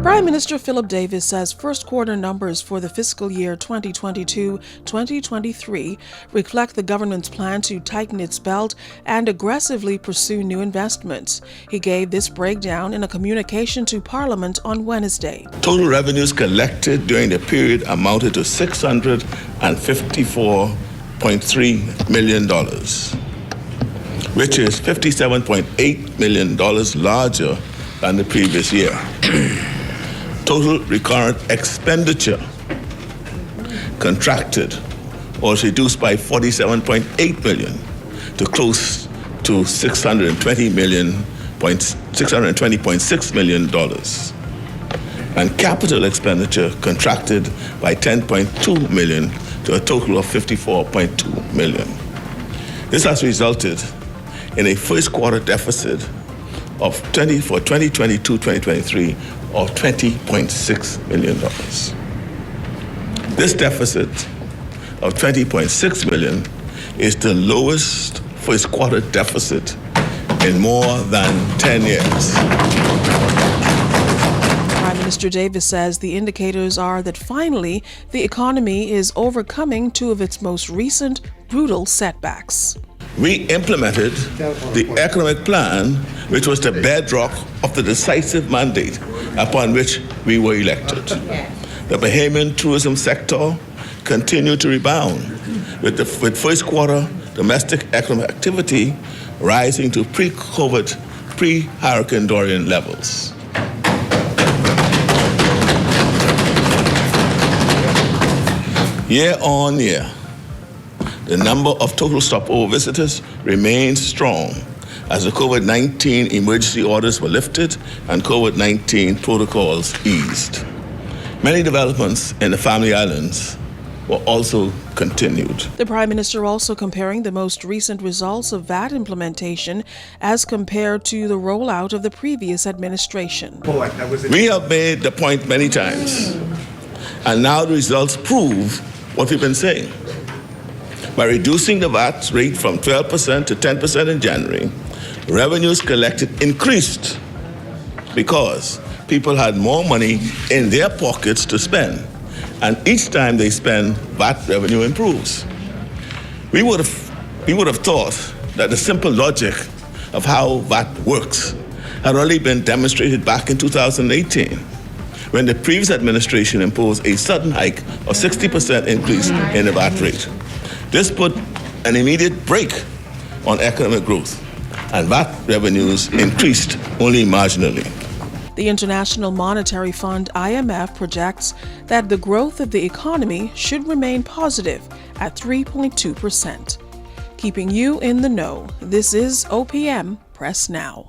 Prime Minister Philip Davis says first quarter numbers for the fiscal year 2022-2023 reflect the government's plan to tighten its belt and aggressively pursue new investments. He gave this breakdown in a communication to Parliament on Wednesday. Total revenues collected during the period amounted to $654.3 million, which is $57.8 million larger than the previous year. Total recurrent expenditure contracted or was reduced by $47.8 million to close to $620.6 million. And capital expenditure contracted by $10.2 million to a total of $54.2 million. This has resulted in a first quarter deficit for 2022-2023 of $20.6 million. This deficit of $20.6 million is the lowest first quarter deficit in more than 10 years. Prime Minister Davis says the indicators are that finally the economy is overcoming two of its most recent brutal setbacks. We implemented the economic plan, which was the bedrock of the decisive mandate upon which we were elected. The Bahamian tourism sector continued to rebound, with first quarter domestic economic activity rising to pre-COVID, pre-Hurricane Dorian levels. Year on year, the number of total stopover visitors remains strong as the COVID-19 emergency orders were lifted and COVID-19 protocols eased. Many developments in the Family Islands were also continued. The Prime Minister also comparing the most recent results of VAT implementation as compared to the rollout of the previous administration. We have made the point many times, and now the results prove what we've been saying. By reducing the VAT rate from 12% to 10% in January, revenues collected increased because people had more money in their pockets to spend. And each time they spend, VAT revenue improves. We would have thought that the simple logic of how VAT works had already been demonstrated back in 2018, when the previous administration imposed a sudden hike of 60% increase in the VAT rate. This put an immediate brake on economic growth, and VAT revenues increased only marginally. The International Monetary Fund, IMF, projects that the growth of the economy should remain positive at 3.2%. Keeping you in the know, this is OPM Press Now.